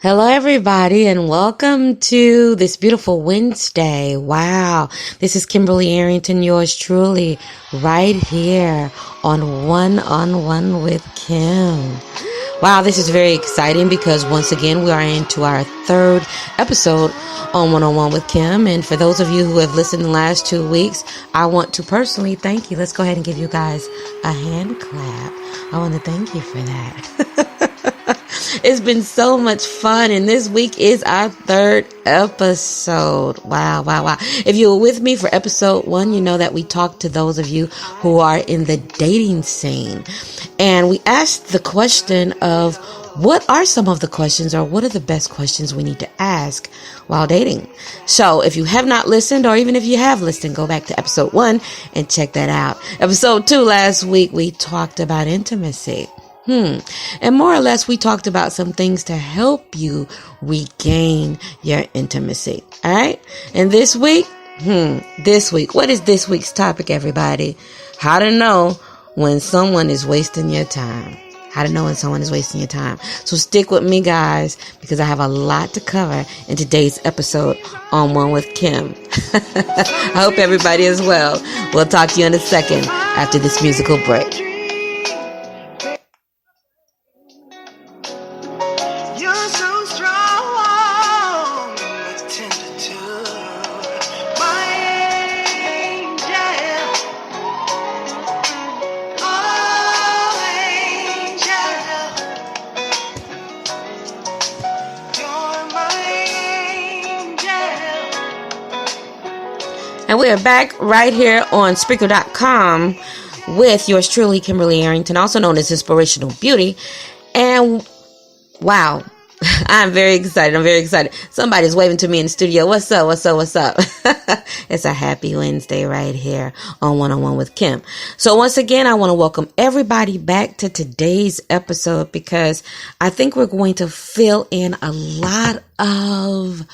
Hello, everybody, and welcome to this beautiful Wednesday. Wow. This is Kimberly Arrington, yours truly, right here on One-on-One with Kim. Wow, this is very exciting because once again, we are into our third episode on One-on-One with Kim. And for those of you who have listened the last 2 weeks, I want to personally thank you. Let's go ahead and give you guys a hand clap. I want to thank you for that. It's been so much fun, and this week is our third episode. Wow. If you were with me for episode 1, you know that we talked to those of you who are in the dating scene. And we asked the question of what are some of the questions, or what are the best questions we need to ask while dating? So if you have not listened, or even if you have listened, go back to episode 1 and check that out. Episode 2 last week, we talked about intimacy. And more or less, we talked about some things to help you regain your intimacy. All right. And this week, what is this week's topic, everybody? How to know when someone is wasting your time. How to know when someone is wasting your time. So stick with me, guys, because I have a lot to cover in today's episode on One with Kim. I hope everybody is well. We'll talk to you in a second after this musical break. And we are back right here on Spreaker.com with yours truly, Kimberly Arrington, also known as Inspirational Beauty. And wow, I'm very excited. Somebody's waving to me in the studio. What's up? It's a happy Wednesday right here on One-on-One with Kim. So once again, I want to welcome everybody back to today's episode because I think we're going to fill in a lot of,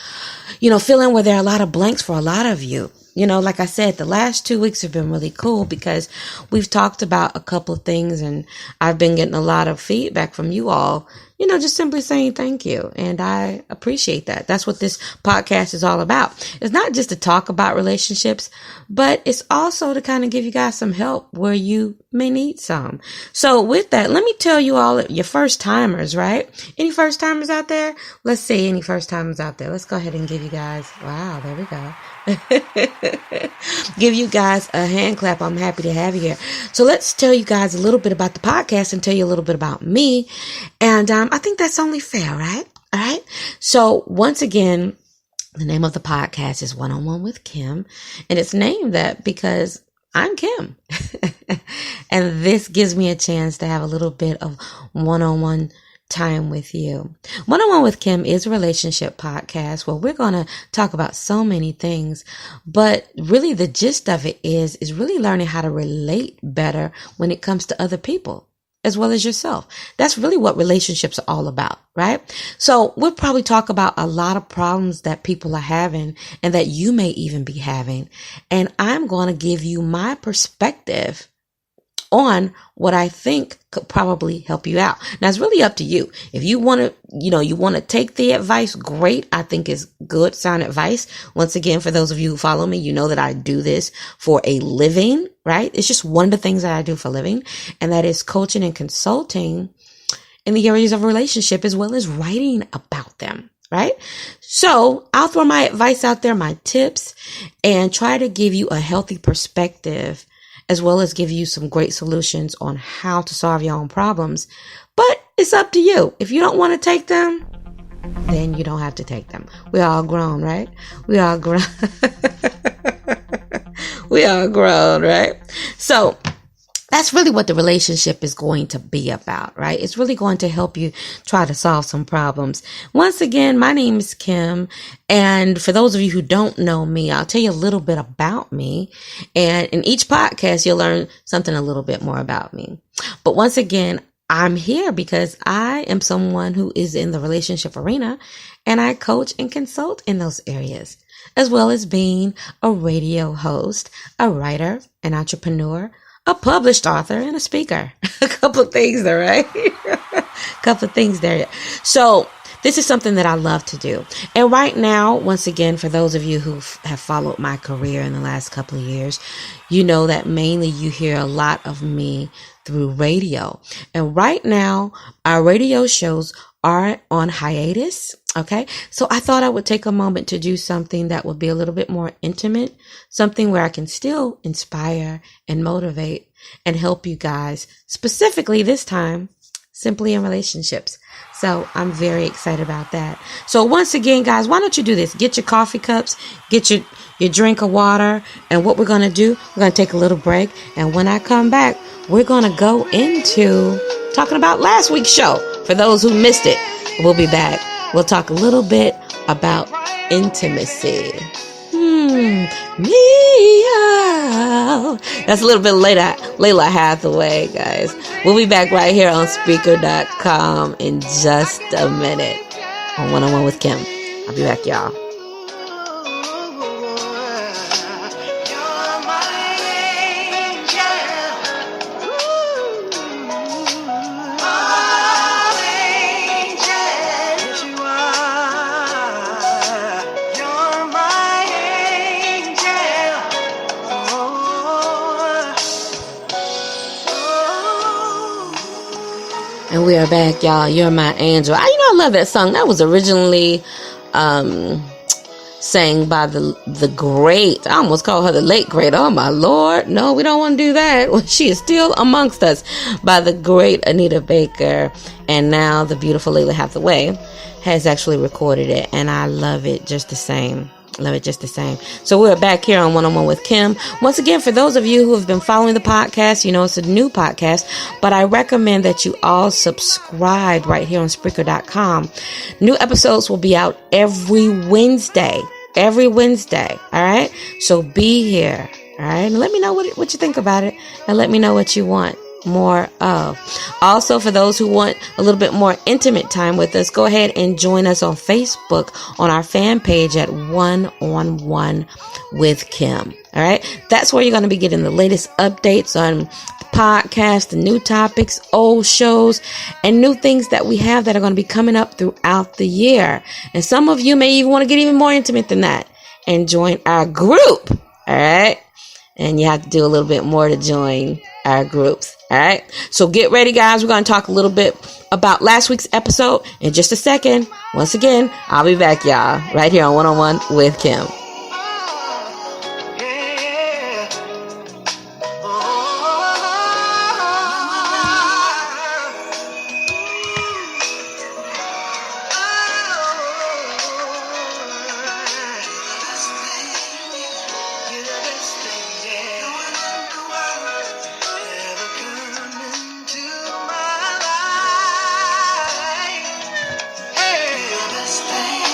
fill in where there are a lot of blanks for a lot of you. Like I said, the last 2 weeks have been really cool because we've talked about a couple of things and I've been getting a lot of feedback from you all, just simply saying thank you. And I appreciate that. That's what this podcast is all about. It's not just to talk about relationships, but it's also to kind of give you guys some help where you may need some. So with that, let me tell you all your first timers, right? Any first timers out there? Let's see any first timers out there. Let's go ahead and give you guys, wow, there we go. Give you guys a hand clap. I'm happy to have you here. So let's tell you guys a little bit about the podcast and tell you a little bit about me. And I think that's only fair, right? All right. So once again, the name of the podcast is One-on-One with Kim. And it's named that because I'm Kim. And this gives me a chance to have a little bit of one-on-one time with you. One-on-One with Kim is a relationship podcast where we're going to talk about so many things, but really the gist of it is really learning how to relate better when it comes to other people as well as yourself. That's really what relationships are all about, right? So we'll probably talk about a lot of problems that people are having and that you may even be having. And I'm going to give you my perspective on what I think could probably help you out. Now it's really up to you. If you want to, you want to take the advice, great. I think it's good, sound advice. Once again, for those of you who follow me, you know that I do this for a living, right? It's just one of the things that I do for a living, and that is coaching and consulting in the areas of relationship as well as writing about them. Right? So I'll throw my advice out there, my tips, and try to give you a healthy perspective as well as give you some great solutions on how to solve your own problems. But it's up to you. If you don't want to take them, then you don't have to take them. We're all grown, right? We all grown. We all grown, right? So that's really what the relationship is going to be about, right? It's really going to help you try to solve some problems. Once again, my name is Kim. And for those of you who don't know me, I'll tell you a little bit about me. And in each podcast, you'll learn something a little bit more about me. But once again, I'm here because I am someone who is in the relationship arena and I coach and consult in those areas, as well as being a radio host, a writer, an entrepreneur, a published author, and a speaker. A couple of things there, right? A couple of things there. So this is something that I love to do. And right now, once again, for those of you who have followed my career in the last couple of years, you know that mainly you hear a lot of me through radio. And right now, our radio shows are on hiatus. Okay. So I thought I would take a moment to do something that would be a little bit more intimate, something where I can still inspire and motivate and help you guys, specifically this time, simply in relationships. So I'm very excited about that. So once again, guys, why don't you do this? Get your coffee cups, get your drink of water. And what we're going to do, we're going to take a little break. And when I come back, we're going to go into talking about last week's show. For those who missed it, we'll be back. We'll talk a little bit about intimacy. Meow. That's a little bit Layla Hathaway, guys. We'll be back right here on Spreaker.com in just a minute on One-on-One with Kim. I'll be back, y'all. And we are back, y'all. You're my angel. I love that song. That was originally sang by the great, I almost call her the late great. Oh, my Lord. No, we don't want to do that. She is still amongst us, by the great Anita Baker. And now the beautiful Layla Hathaway has actually recorded it. And I love it just the same. Love it just the same. So we're back here on One-on-One with Kim. Once again, for those of you who have been following the podcast, you know it's a new podcast, but I recommend that you all subscribe right here on Spreaker.com. New episodes will be out every Wednesday. Every Wednesday. All right. So be here. All right. And let me know what you think about it, and let me know what you want more of. Also, for those who want a little bit more intimate time with us, go ahead and join us on Facebook on our fan page at One-on-One with Kim. All right. That's where you're going to be getting the latest updates on the podcast, the new topics, old shows, and new things that we have that are going to be coming up throughout the year. And some of you may even want to get even more intimate than that and join our group. All right. And you have to do a little bit more to join our groups. All right. So get ready, guys. We're going to talk a little bit about last week's episode in just a second. Once again, I'll be back, y'all, right here on One-on-One with Kim.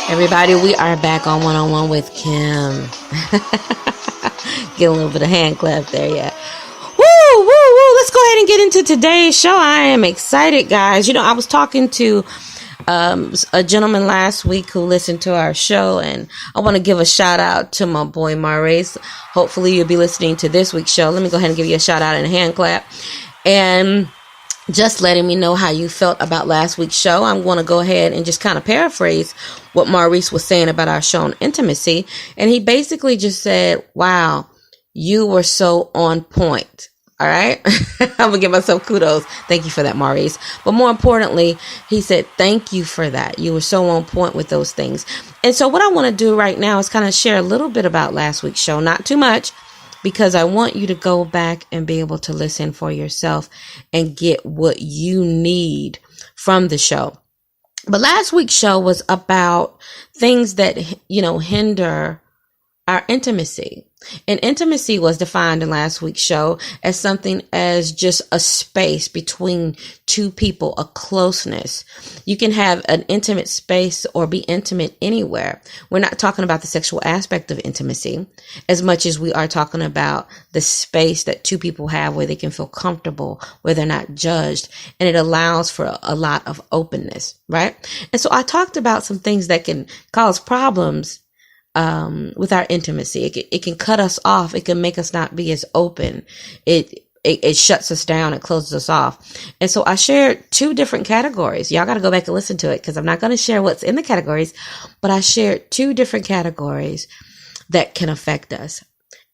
Everybody, we are back on One-on-One with Kim. Get a little bit of hand clap there, yeah. Woo, woo, woo. Let's go ahead and get into today's show. I am excited, guys. I was talking to a gentleman last week who listened to our show, and I want to give a shout out to my boy Maurice. Hopefully you'll be listening to this week's show. Let me go ahead and give you a shout out and a hand clap. And just letting me know how you felt about last week's show. I'm going to go ahead and just kind of paraphrase what Maurice was saying about our show on intimacy. And he basically just said, wow, you were so on point. All right. I'm going to give myself kudos. Thank you for that, Maurice. But more importantly, he said, thank you for that. You were so on point with those things. And so what I want to do right now is kind of share a little bit about last week's show. Not too much, because I want you to go back and be able to listen for yourself and get what you need from the show. But last week's show was about things that, hinder our intimacy. And intimacy was defined in last week's show as something as just a space between two people, a closeness. You can have an intimate space or be intimate anywhere. We're not talking about the sexual aspect of intimacy as much as we are talking about the space that two people have where they can feel comfortable, where they're not judged. And it allows for a lot of openness, right? And so I talked about some things that can cause problems with our intimacy. It can cut us off. It can make us not be as open. It it shuts us down. It closes us off. And so I shared 2 different categories. Y'all got to go back and listen to it because I'm not going to share what's in the categories, but I shared 2 different categories that can affect us.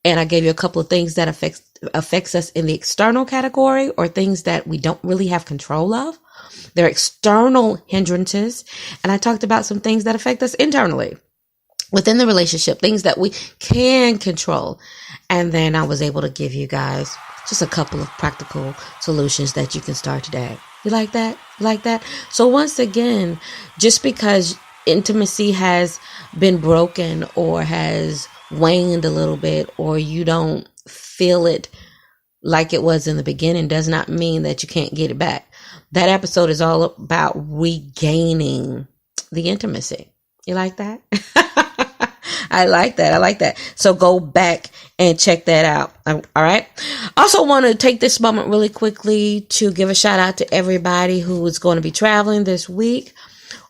And I gave you a couple of things that affects us in the external category, or things that we don't really have control of. They're external hindrances. And I talked about some things that affect us internally within the relationship, things that we can control. And then I was able to give you guys just a couple of practical solutions that you can start today. You like that? You like that? So once again, just because intimacy has been broken or has waned a little bit, or you don't feel it like it was in the beginning, does not mean that you can't get it back. That episode is all about regaining the intimacy. You like that? I like that. I like that. So go back and check that out. All right. Also want to take this moment really quickly to give a shout out to everybody who is going to be traveling this week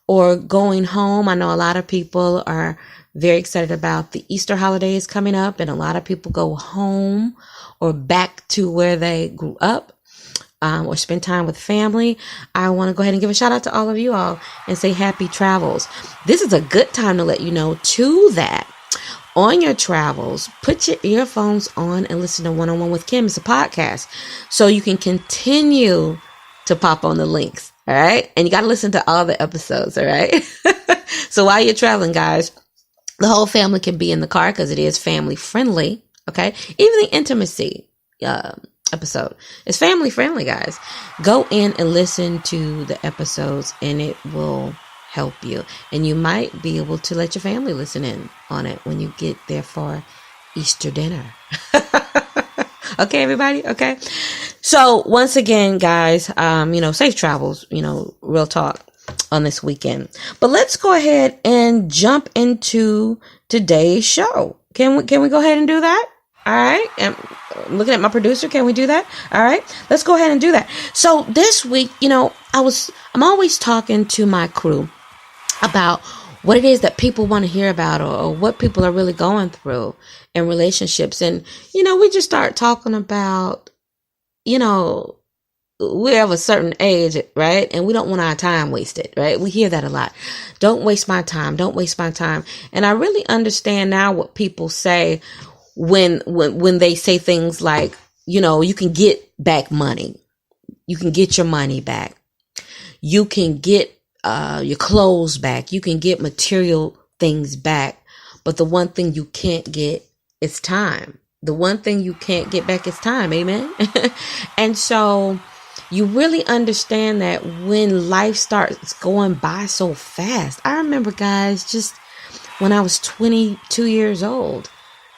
or going home. I know a lot of people are very excited about the Easter holidays coming up, and a lot of people go home or back to where they grew up, or spend time with family. I want to go ahead and give a shout out to all of you all and say happy travels. This is a good time to let you know too that on your travels, put your earphones on and listen to One-on-One with Kim. It's a podcast, so you can continue to pop on the links. All right. And you got to listen to all the episodes. All right. So while you're traveling, guys, the whole family can be in the car because it is family friendly. Okay. Even the intimacy episode is family friendly, guys. Go in and listen to the episodes and it will help you. And you might be able to let your family listen in on it when you get there for Easter dinner. Okay, everybody. Okay. So once again, guys, safe travels, real talk on this weekend. But let's go ahead and jump into today's show. Can we go ahead and do that? All right. And I'm looking at my producer. Can we do that? All right. Let's go ahead and do that. So this week, I'm always talking to my crew about what it is that people want to hear about, or what people are really going through in relationships. And, we just start talking about, we're of a certain age, right? And we don't want our time wasted, right? We hear that a lot. Don't waste my time. Don't waste my time. And I really understand now what people say when they say things like, you can get back money. You can get your money back. You can get your clothes back. You can get material things back. But the one thing you can't get is time. The one thing you can't get back is time. Amen. And so you really understand that when life starts going by so fast. I remember, guys, just when I was 22 years old,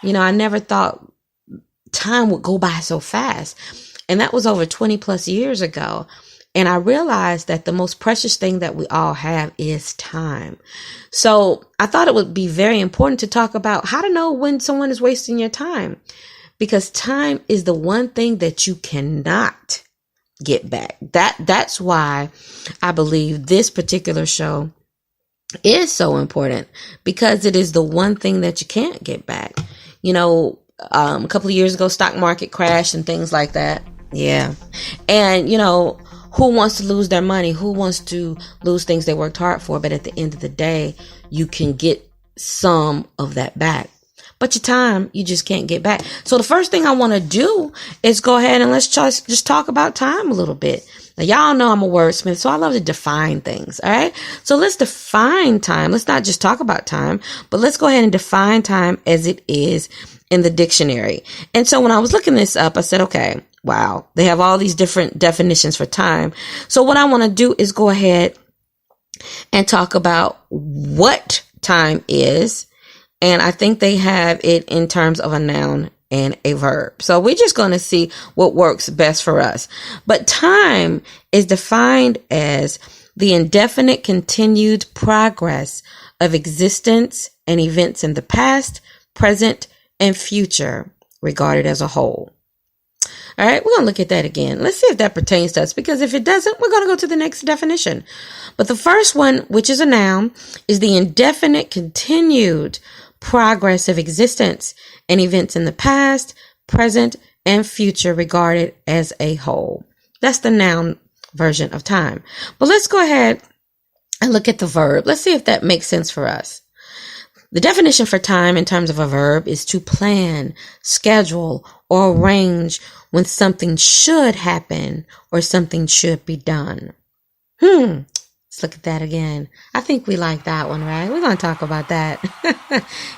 I never thought time would go by so fast. And that was over 20 plus years ago. And I realized that the most precious thing that we all have is time. So I thought it would be very important to talk about how to know when someone is wasting your time, because time is the one thing that you cannot get back. That's why I believe this particular show is so important, because it is the one thing that you can't get back. A couple of years ago, stock market crashed and things like that. Yeah. And, who wants to lose their money? Who wants to lose things they worked hard for? But at the end of the day, you can get some of that back. But your time, you just can't get back. So the first thing I want to do is go ahead and let's just talk about time a little bit. Now, y'all know I'm a wordsmith, so I love to define things. All right. So let's define time. Let's not just talk about time, but let's go ahead and define time as it is in the dictionary. And so when I was looking this up, I said, okay, wow, they have all these different definitions for time. So what I want to do is go ahead and talk about what time is. And I think they have it in terms of a noun and a verb. So we're just going to see what works best for us. But time is defined as the indefinite continued progress of existence and events in the past, present, and future regarded as a whole. All right, we're going to look at that again. Let's see if that pertains to us, because if it doesn't, we're going to go to the next definition. But the first one, which is a noun, is the indefinite continued progress of existence and events in the past, present, and future regarded as a whole. That's the noun version of time. But let's go ahead and look at the verb. Let's see if that makes sense for us. The definition for time in terms of a verb is to plan, schedule, or arrange when something should happen or something should be done. Let's look at that again. I think we like that one, right? We're going to talk about that.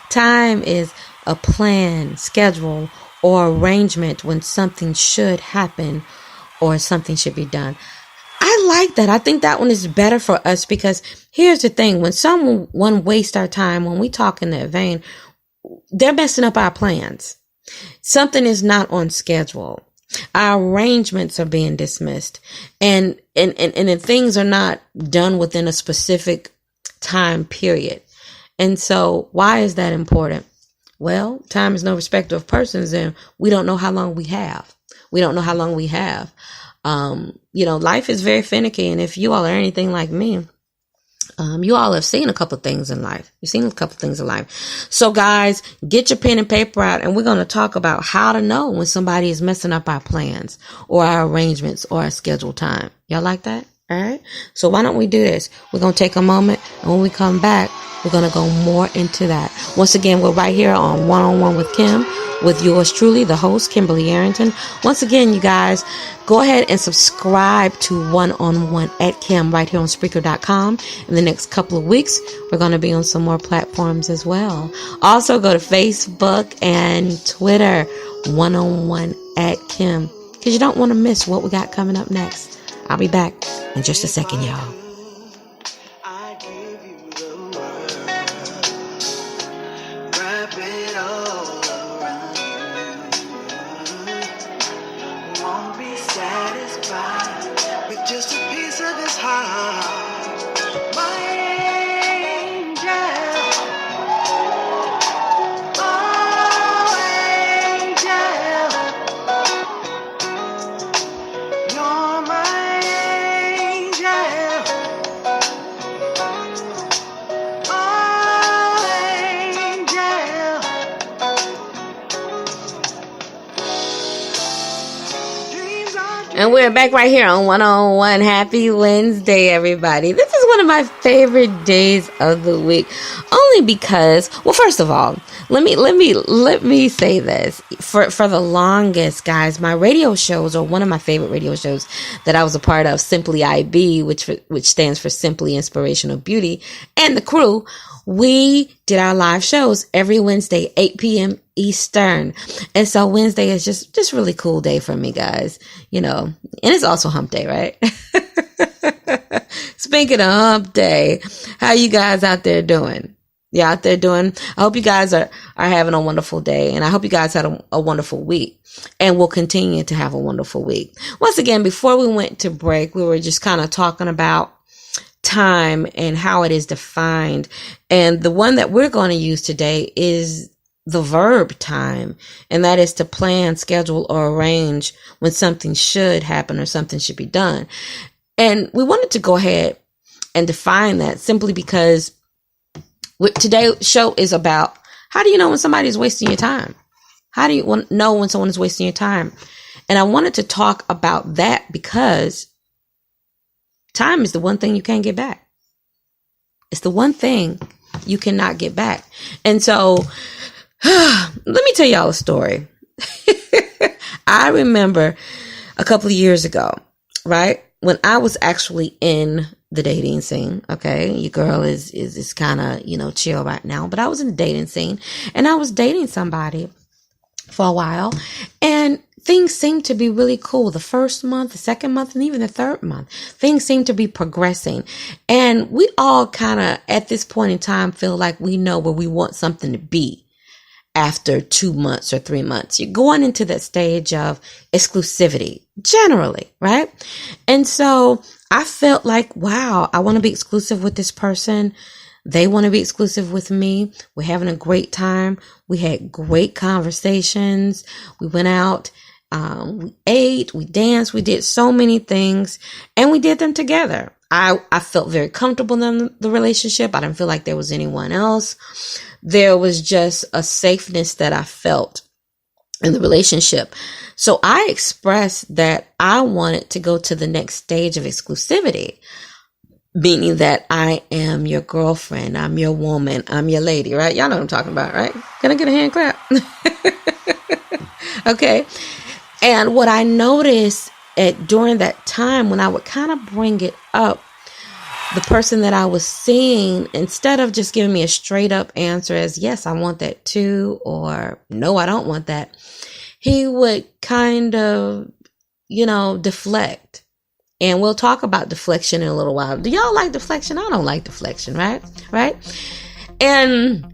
Time is a plan, schedule, or arrangement when something should happen or something should be done. I like that. I think that one is better for us because here's the thing. When someone wastes our time, when we talk in that vein, they're messing up our plans. Something is not on schedule. Our arrangements are being dismissed and things are not done within a specific time period. And so why is that important? Well, time is no respecter of persons and we don't know how long we have. Life is very finicky. And if you all are anything like me, you all have seen a couple of things in life. So guys, get your pen and paper out and we're going to talk about how to know when somebody is messing up our plans or our arrangements or our scheduled time. Y'all like that? All right. So why don't we do this? We're going to take a moment and when we come back, we're going to go more into that. Once again, we're right here on One-on-One with Kim with yours truly, the host, Kimberly Arrington. Once again, you guys, go ahead and subscribe to One-on-One at Kim right here on Spreaker.com. In the next couple of weeks, we're going to be on some more platforms as well. Also, go to Facebook and Twitter, One-on-One at Kim, because you don't want to miss what we got coming up next. I'll be back in just a second, y'all. And we're back right here on One-on-One. Happy Wednesday, everybody. This is one of my favorite days of the week. Only because, well, first of all, let me say this. For the longest, guys, my radio shows, or one of my favorite radio shows that I was a part of, Simply IB, which stands for Simply Inspirational Beauty, and the crew, we did our live shows every Wednesday, 8 p.m. Eastern. And so Wednesday is just really cool day for me, guys, and it's also hump day, right? Speaking of hump day, how you guys out there doing? You out there doing? I hope you guys are having a wonderful day, and I hope you guys had a wonderful week and will continue to have a wonderful week. Once again, before we went to break, we were just kind of talking about time and how it is defined. And the one that we're going to use today is the verb time. And that is to plan, schedule, or arrange when something should happen or something should be done. And we wanted to go ahead and define that simply because today's show is about how do you know when somebody is wasting your time? How do you know when someone is wasting your time? And I wanted to talk about that because time is the one thing you can't get back. It's the one thing you cannot get back. And so, let me tell y'all a story. I remember a couple of years ago, right? When I was actually in the dating scene, okay? Your girl is kind of, chill right now, but I was in the dating scene and I was dating somebody for a while and things seemed to be really cool. The first month, the second month, and even the third month, things seemed to be progressing. And we all kind of, at this point in time, feel like we know where we want something to be after 2 months or 3 months. You're going into that stage of exclusivity, generally, right? And so I felt like, wow, I want to be exclusive with this person. They want to be exclusive with me. We're having a great time. We had great conversations. We went out. We ate, we danced, we did so many things, and we did them together. I felt very comfortable in the relationship. I didn't feel like there was anyone else. There was just a safeness that I felt in the relationship. So I expressed that I wanted to go to the next stage of exclusivity, meaning that I am your girlfriend, I'm your woman, I'm your lady, right? Y'all know what I'm talking about, right? Can I get a hand clap? Okay. And what I noticed during that time, when I would kind of bring it up, the person that I was seeing, instead of just giving me a straight up answer as, yes, I want that too, or no, I don't want that, he would kind of, deflect. And we'll talk about deflection in a little while. Do y'all like deflection? I don't like deflection, right? Right? And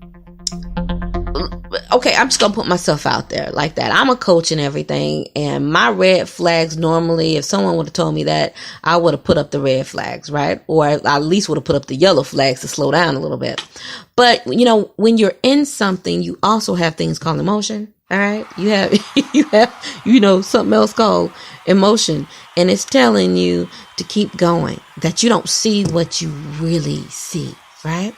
okay, I'm just going to put myself out there like that. I'm a coach and everything. And my red flags, normally, if someone would have told me that, I would have put up the red flags, right? Or I at least would have put up the yellow flags to slow down a little bit. But, when you're in something, you also have things called emotion. All right. You have, something else called emotion. And it's telling you to keep going, that you don't see what you really see. Right.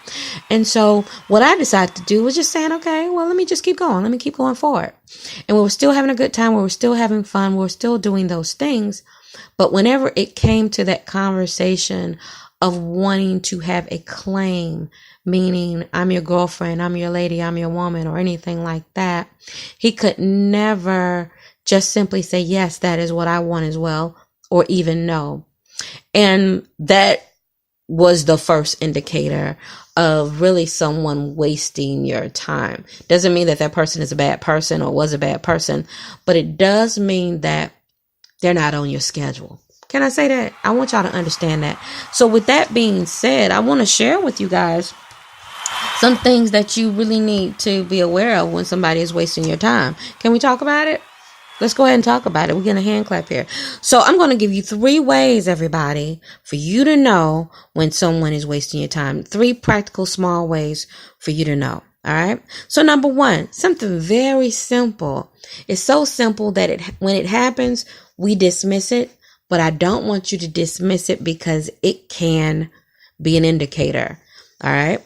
And so what I decided to do was just saying, okay, well, let me just keep going. Let me keep going forward. And we were still having a good time. We were still having fun. We were still doing those things. But whenever it came to that conversation of wanting to have a claim, meaning I'm your girlfriend, I'm your lady, I'm your woman, or anything like that, he could never just simply say, yes, that is what I want as well, or even no. And that was the first indicator of really someone wasting your time. Doesn't mean that that person is a bad person or was a bad person, but it does mean that they're not on your schedule. Can I say that? I want y'all to understand that. So with that being said, I want to share with you guys some things that you really need to be aware of when somebody is wasting your time. Can we talk about it? Let's go ahead and talk about it. We're getting a hand clap here. So I'm going to give you 3 ways, everybody, for you to know when someone is wasting your time. 3 practical, small ways for you to know. All right. So number 1, something very simple. It's so simple that when it happens, we dismiss it. But I don't want you to dismiss it because it can be an indicator. All right.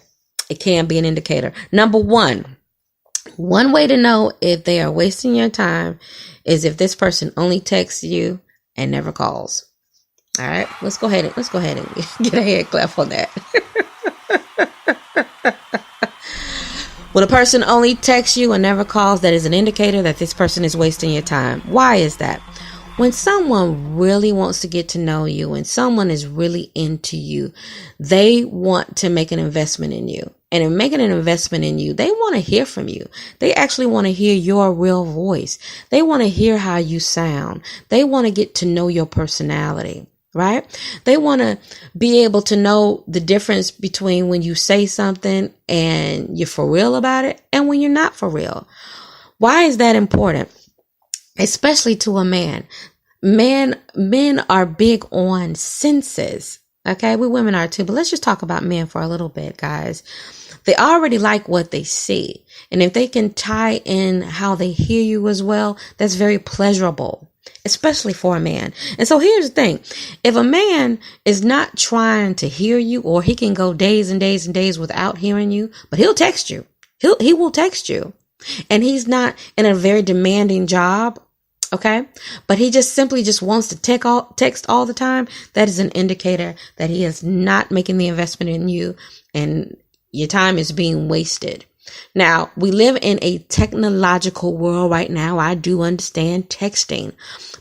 It can be an indicator. Number 1 way to know if they are wasting your time is if this person only texts you and never calls. All right, let's go ahead and get a hand clap on that. When a person only texts you and never calls, that is an indicator that this person is wasting your time. Why is that? When someone really wants to get to know you, when someone is really into you, they want to make an investment in you. And in making an investment in you, they want to hear from you. They actually want to hear your real voice. They want to hear how you sound. They want to get to know your personality, right? They want to be able to know the difference between when you say something and you're for real about it and when you're not for real. Why is that important? Especially to a man. Men are big on senses. Okay, we women are too, but let's just talk about men for a little bit, guys. They already like what they see. And if they can tie in how they hear you as well, that's very pleasurable, especially for a man. And so here's the thing. If a man is not trying to hear you, or he can go days and days and days without hearing you, but he'll text you. He will text you. And he's not in a very demanding job. Okay. But he just simply wants to text all the time. That is an indicator that he is not making the investment in you and your time is being wasted. Now, we live in a technological world right now. I do understand texting,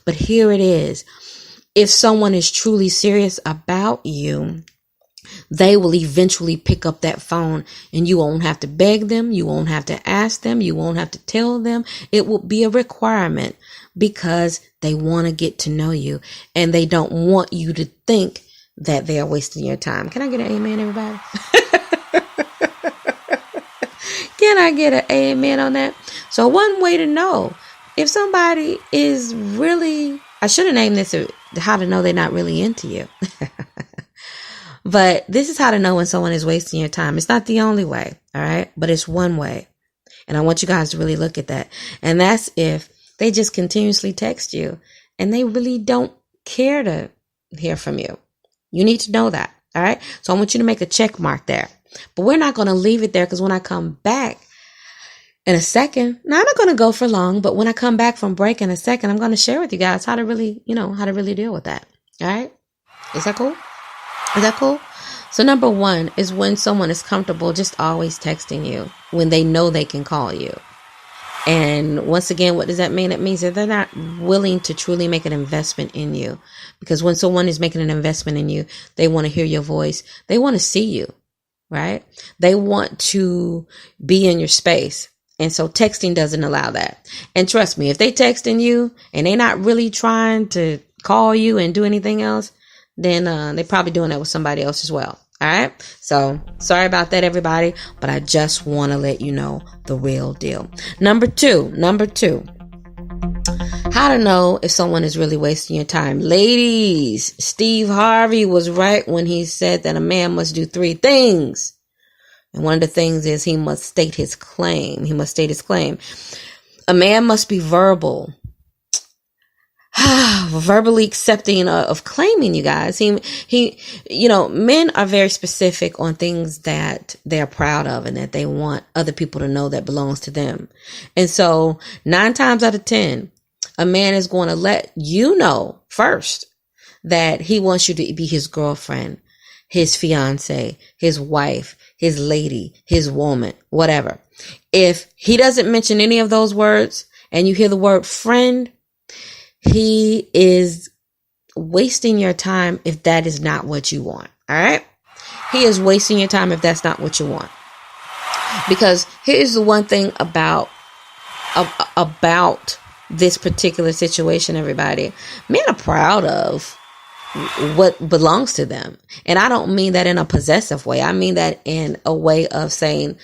but here it is. If someone is truly serious about you, they will eventually pick up that phone and you won't have to beg them. You won't have to ask them. You won't have to tell them. It will be a requirement because they want to get to know you and they don't want you to think that they are wasting your time. Can I get an amen, everybody? Can I get an amen on that? So one way to know if somebody is really, I should have named this how to know they're not really into you. But this is how to know when someone is wasting your time. It's not the only way, all right? But it's one way. And I want you guys to really look at that. And that's if they just continuously text you and they really don't care to hear from you. You need to know that, all right? So I want you to make a check mark there. But we're not going to leave it there because when I come back, in a second. Now, I'm not going to go for long, but when I come back from break in a second, I'm going to share with you guys how to really, how to really deal with that. All right. Is that cool? Is that cool? So number one is when someone is comfortable just always texting you when they know they can call you. And once again, what does that mean? It means that they're not willing to truly make an investment in you. Because when someone is making an investment in you, they want to hear your voice. They want to see you, right? They want to be in your space. And so texting doesn't allow that. And trust me, if they texting you and they're not really trying to call you and do anything else, then they're probably doing that with somebody else as well. All right. So sorry about that, everybody. But I just want to let you know the real deal. Number two, how to know if someone is really wasting your time. Ladies, Steve Harvey was right when he said that a man must do 3 things. And one of the things is he must state his claim. A man must be verbally accepting of claiming you guys. Men are very specific on things that they're proud of and that they want other people to know that belongs to them. And so 9 times out of 10, a man is going to let you know first that he wants you to be his girlfriend, his fiance, his wife, his lady, his woman, whatever. If he doesn't mention any of those words and you hear the word friend, he is wasting your time if that is not what you want. All right. He is wasting your time if that's not what you want. Because here's the one thing about this particular situation, everybody. Men are proud of what belongs to them. And I don't mean that in a possessive way. I mean that in a way of saying,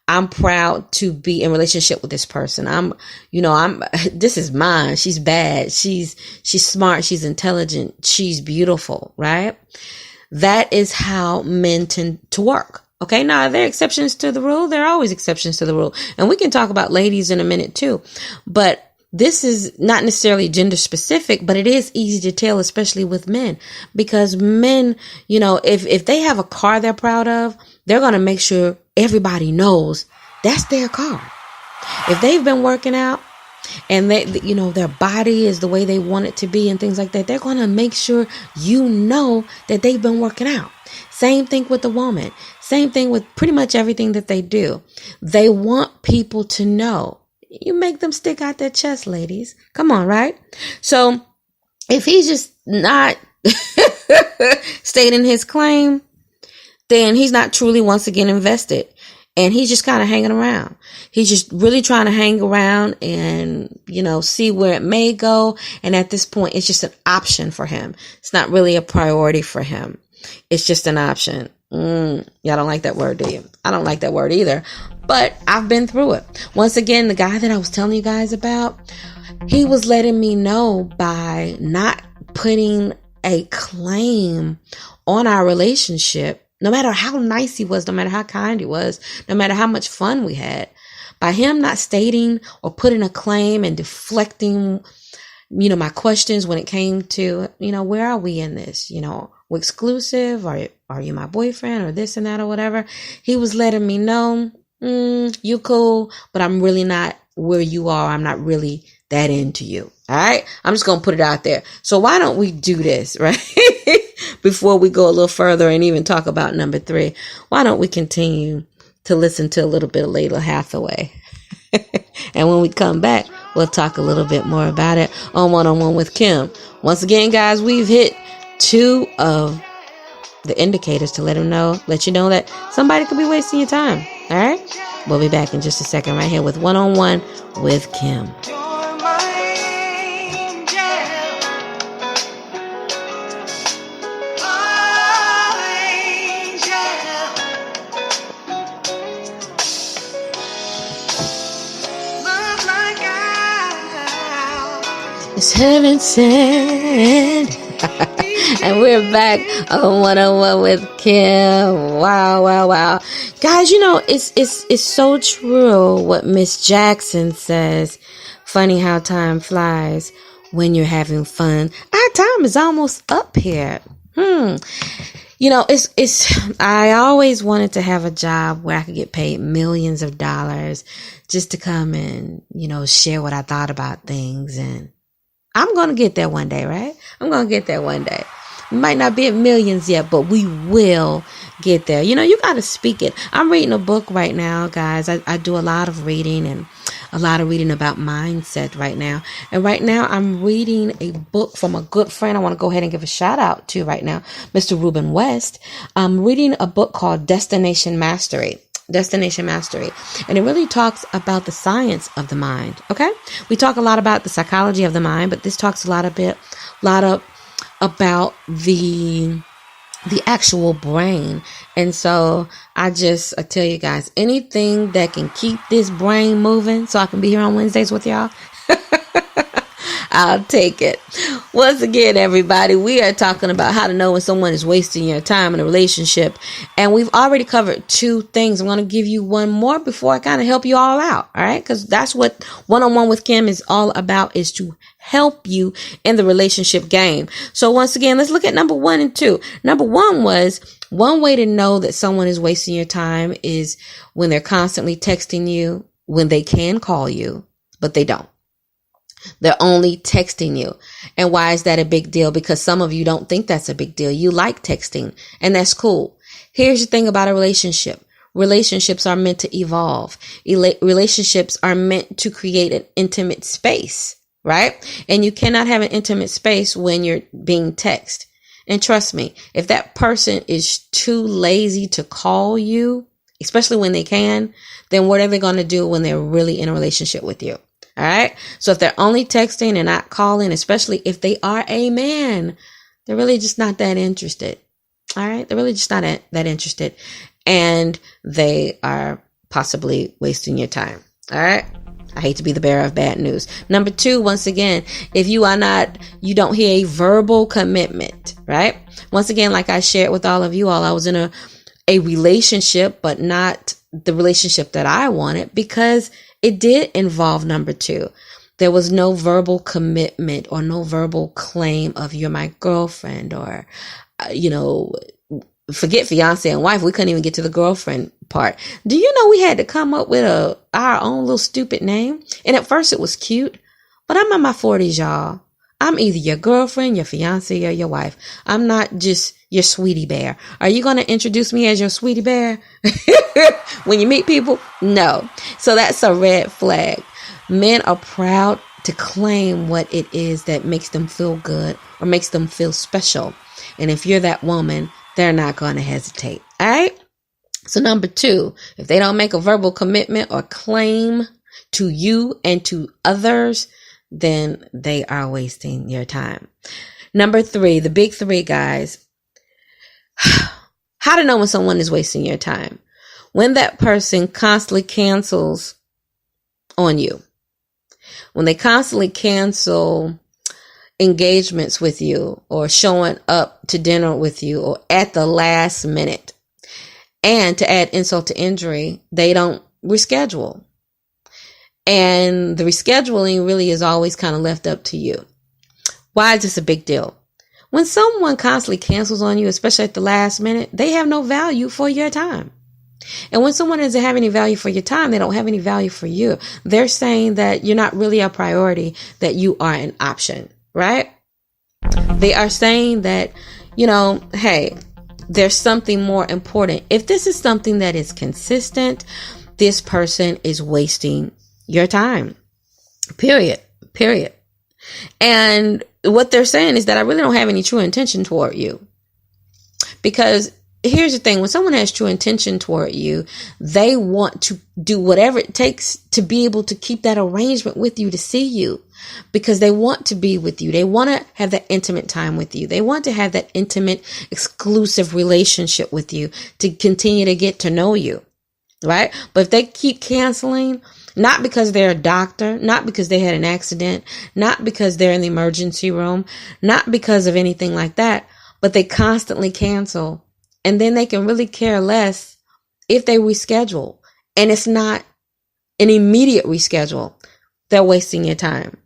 I'm proud to be in relationship with this person. This is mine. She's bad. She's smart. She's intelligent. She's beautiful, right? That is how men tend to work. Okay. Now, are there exceptions to the rule? There are always exceptions to the rule. And we can talk about ladies in a minute too, but this is not necessarily gender specific, but it is easy to tell, especially with men, because men, if they have a car they're proud of, they're going to make sure everybody knows that's their car. If they've been working out and their body is the way they want it to be and things like that, they're going to make sure you know that they've been working out. Same thing with the woman. Same thing with pretty much everything that they do. They want people to know. You make them stick out their chest, ladies. Come on, right? So if he's just not stating his claim, then he's not truly, once again, invested. And he's just kind of hanging around. He's just really trying to hang around and, see where it may go. And at this point, it's just an option for him. It's not really a priority for him. It's just an option. Y'all don't like that word, do you? I don't like that word either. But I've been through it. Once again, the guy that I was telling you guys about, he was letting me know by not putting a claim on our relationship, no matter how nice he was, no matter how kind he was, no matter how much fun we had, by him not stating or putting a claim and deflecting, my questions when it came to, where are we in this? We're exclusive, or are you my boyfriend, or this and that or whatever. He was letting me know, you cool, but I'm really not where you are. I'm not really that into you. All right. I'm just going to put it out there. So why don't we do this, right? Before we go a little further and even talk about number 3, why don't we continue to listen to a little bit of Layla Hathaway? And when we come back, we'll talk a little bit more about it on One-on-One with Kim. Once again, guys, we've hit 2 of the indicators to let you know that somebody could be wasting your time. All right. We'll be back in just a second right here with One-on-One with Kim. It's heaven sent. And we're back on One-on-One with Kim. Wow. Guys, it's so true what Miss Jackson says. Funny how time flies when you're having fun. Our time is almost up here. I always wanted to have a job where I could get paid millions of dollars just to come and, share what I thought about things. And I'm going to get there one day, right? I'm going to get there one day. We might not be at millions yet, but we will get there. You got to speak it. I'm reading a book right now, guys. I do a lot of reading and a lot of reading about mindset right now. And right now I'm reading a book from a good friend. I want to go ahead and give a shout out to right now, Mr. Ruben West. I'm reading a book called Destination Mastery. And it really talks about the science of the mind. Okay. We talk a lot about the psychology of the mind, but this talks a lot about the actual brain. And so I tell you guys, anything that can keep this brain moving so I can be here on Wednesdays with y'all, I'll take it. Once again, everybody, we are talking about how to know when someone is wasting your time in a relationship. And we've already covered 2 things. I'm going to give you one more before I kind of help you all out. All right. Because that's what one-on-one with Kim is all about, is to help you in the relationship game. So once again, let's look at number 1 and 2. Number 1 was, one way to know that someone is wasting your time is when they're constantly texting you, when they can call you, but they don't. They're only texting you. And why is that a big deal? Because some of you don't think that's a big deal. You like texting, and that's cool. Here's the thing about a relationship. Relationships are meant to evolve. Relationships are meant to create an intimate space, right? And you cannot have an intimate space when you're being texted. And trust me, if that person is too lazy to call you, especially when they can, then what are they going to do when they're really in a relationship with you? All right. So if they're only texting and not calling, especially if they are a man, they're really just not that interested. All right. They're really just not that interested. And they are possibly wasting your time. All right. I hate to be the bearer of bad news. Number 2, once again, if you don't hear a verbal commitment, right? Once again, like I shared with all of you all, I was in a relationship, but not the relationship that I wanted, because it did involve number 2. There was no verbal commitment or no verbal claim of you're my girlfriend, or, forget fiance and wife. We couldn't even get to the girlfriend part. Do you know we had to come up with our own little stupid name? And at first it was cute, but I'm in my 40s, y'all. I'm either your girlfriend, your fiance, or your wife. I'm not just your sweetie bear. Are you going to introduce me as your sweetie bear when you meet people? No. So that's a red flag. Men are proud to claim what it is that makes them feel good or makes them feel special. And if you're that woman, they're not going to hesitate. All right. So number 2, if they don't make a verbal commitment or claim to you and to others, then they are wasting your time. Number 3, the big 3, guys. How to know when someone is wasting your time. When that person constantly cancels on you. When they constantly cancel engagements with you, or showing up to dinner with you, or at the last minute. And to add insult to injury, they don't reschedule. And the rescheduling really is always kind of left up to you. Why is this a big deal? When someone constantly cancels on you, especially at the last minute, they have no value for your time. And when someone doesn't have any value for your time, they don't have any value for you. They're saying that you're not really a priority, that you are an option, right? They are saying that, hey, there's something more important. If this is something that is consistent, this person is wasting your time. Period. And what they're saying is that I really don't have any true intention toward you. Because here's the thing, when someone has true intention toward you, they want to do whatever it takes to be able to keep that arrangement with you, to see you, because they want to be with you. They want to have that intimate time with you. They want to have that intimate, exclusive relationship with you, to continue to get to know you, right? But if they keep canceling, not because they're a doctor, not because they had an accident, not because they're in the emergency room, not because of anything like that, but they constantly cancel. And then they can really care less if they reschedule. And it's not an immediate reschedule. They're wasting your time.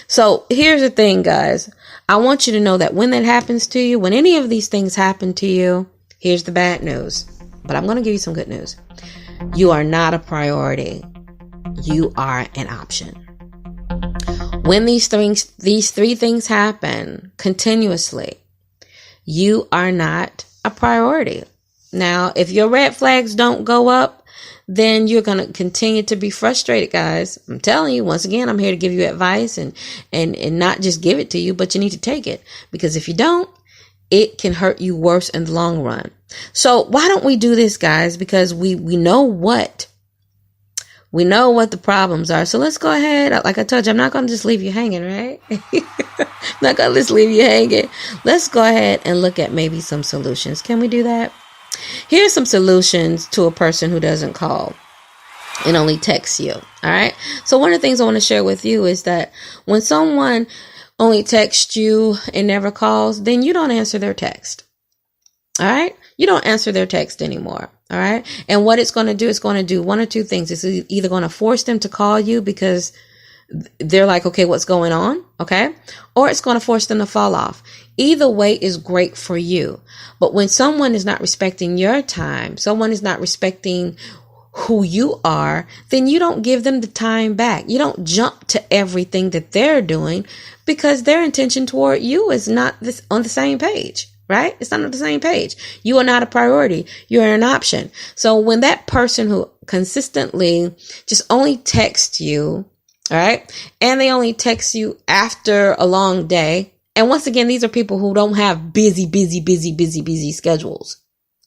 So here's the thing, guys. I want you to know that when that happens to you, when any of these things happen to you, here's the bad news. But I'm going to give you some good news. You are not a priority. You are an option. When these three things happen continuously, you are not a priority. Now, if your red flags don't go up, then you're going to continue to be frustrated, guys. I'm telling you, once again, I'm here to give you advice and not just give it to you, but you need to take it, because if you don't, it can hurt you worse in the long run. So why don't we do this, guys? Because we know what the problems are. So let's go ahead. Like I told you, I'm not going to just leave you hanging, right? I'm not going to just leave you hanging. Let's go ahead and look at maybe some solutions. Can we do that? Here's some solutions to a person who doesn't call and only texts you. All right. So one of the things I want to share with you is that when someone only texts you and never calls, then you don't answer their text. All right. You don't answer their text anymore. All right. And what it's going to do, it's going to do one or two things. It's either going to force them to call you because they're like, okay, what's going on? Okay. Or it's going to force them to fall off. Either way is great for you. But when someone is not respecting your time, someone is not respecting who you are, then you don't give them the time back. You don't jump to everything that they're doing because their intention toward you is not on the same page, right? It's not on the same page. You are not a priority. You're an option. So when that person who consistently just only texts you, all right, and they only text you after a long day. And once again, these are people who don't have busy schedules.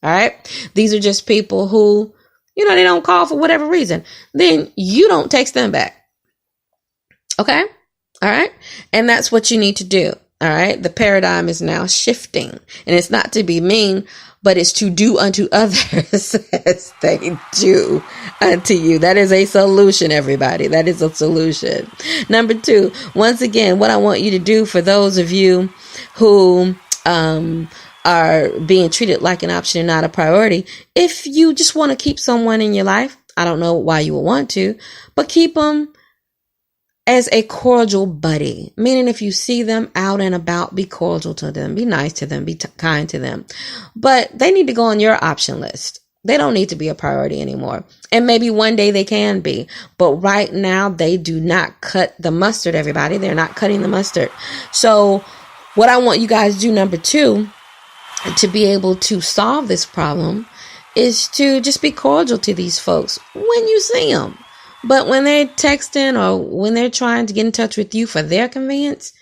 All right. These are just people who, they don't call for whatever reason. Then you don't text them back. Okay. All right. And that's what you need to do. All right. The paradigm is now shifting, and it's not to be mean, but it's to do unto others as they do unto you. That is a solution, everybody. That is a solution. Number 2, once again, what I want you to do for those of you who are being treated like an option and not a priority, if you just want to keep someone in your life, I don't know why you would want to, but keep them as a cordial buddy, meaning if you see them out and about, be cordial to them, be nice to them, be kind to them. But they need to go on your option list. They don't need to be a priority anymore. And maybe one day they can be. But right now, they do not cut the mustard, everybody. They're not cutting the mustard. So what I want you guys to do, number 2, to be able to solve this problem is to just be cordial to these folks when you see them. But when they're texting or when they're trying to get in touch with you for their convenience,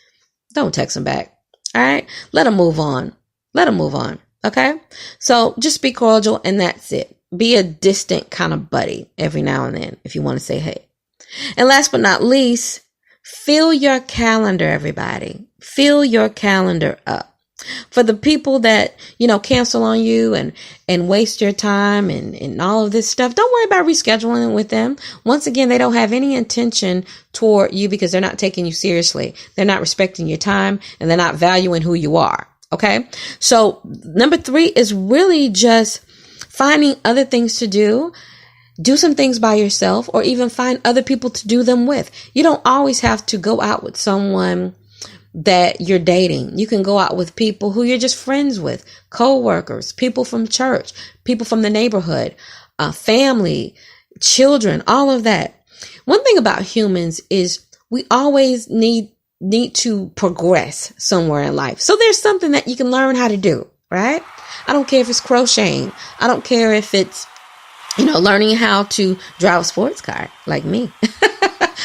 don't text them back. All right. Let them move on. Let them move on. Okay. So just be cordial, and that's it. Be a distant kind of buddy every now and then if you want to say hey. And last but not least, fill your calendar, everybody. Fill your calendar up. For the people that, cancel on you and waste your time and all of this stuff, don't worry about rescheduling with them. Once again, they don't have any intention toward you because they're not taking you seriously. They're not respecting your time, and they're not valuing who you are. Okay. So number 3 is really just finding other things to do. Do some things by yourself, or even find other people to do them with. You don't always have to go out with someone that you're dating. You can go out with people who you're just friends with, co-workers, people from church, people from the neighborhood, family, children, all of that. One thing about humans is we always need to progress somewhere in life. So there's something that you can learn how to do, right? I don't care if it's crocheting. I don't care if it's, learning how to drive a sports car like me.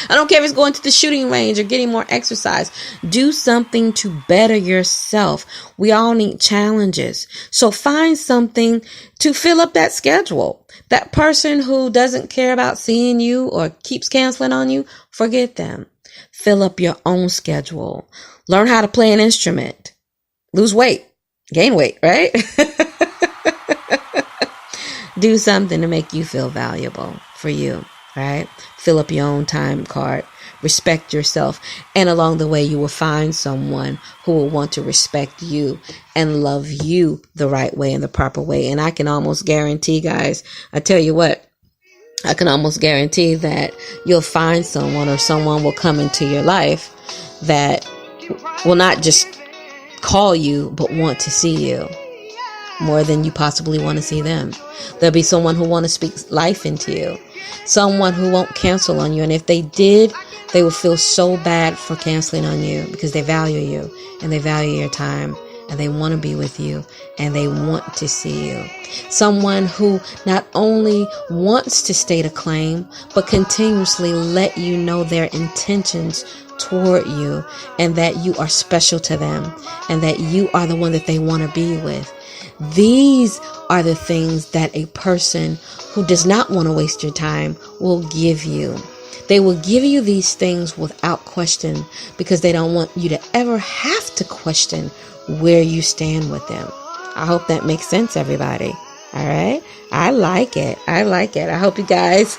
I don't care if it's going to the shooting range or getting more exercise. Do something to better yourself. We all need challenges. So find something to fill up that schedule. That person who doesn't care about seeing you or keeps canceling on you, forget them. Fill up your own schedule. Learn how to play an instrument. Lose weight. Gain weight, right? Do something to make you feel valuable for you, right? Fill up your own time card. Respect yourself. And along the way, you will find someone who will want to respect you and love you the right way and the proper way. And I can almost guarantee, guys, I tell you what, I can almost guarantee that you'll find someone, or someone will come into your life that will not just call you but want to see you more than you possibly want to see them. There'll be someone who want to speak life into you, someone who won't cancel on you, and if they did, they will feel so bad for canceling on you because they value you and they value your time and they want to be with you and they want to see you. Someone who not only wants to state a claim but continuously let you know their intentions toward you and that you are special to them and that you are the one that they want to be with. These are the things that a person who does not want to waste your time will give you. They will give you these things without question because they don't want you to ever have to question where you stand with them. I hope that makes sense, everybody. All right. I like it. I hope you guys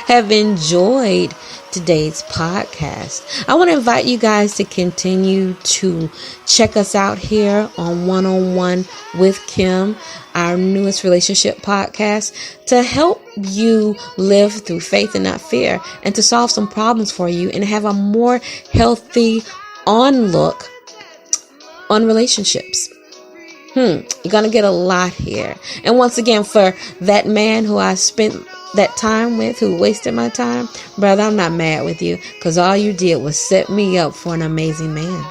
have enjoyed today's podcast. I want to invite you guys to continue to check us out here on One-on-One with Kim, our newest relationship podcast, to help you live through faith and not fear, and to solve some problems for you and have a more healthy look on relationships. You're going to get a lot here. And once again, for that man who I spent that time with, who wasted my time, brother, I'm not mad with you because all you did was set me up for an amazing man.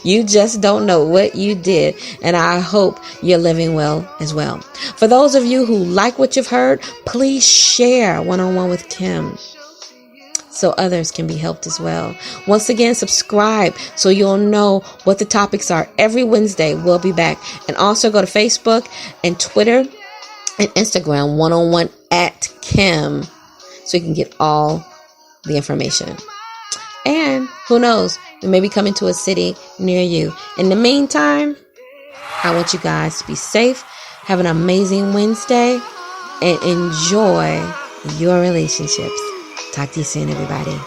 You just don't know what you did, and I hope you're living well as well. For those of you who like what you've heard, please share One-on-One with Kim so others can be helped as well. Once again, subscribe so you'll know what the topics are. Every Wednesday, we'll be back. And also go to Facebook and Twitter and Instagram, One-on-One at Kim, so you can get all the information. And who knows, we may be coming to a city near you. In the meantime, I want you guys to be safe, have an amazing Wednesday, and enjoy your relationships. Talk to you soon, everybody.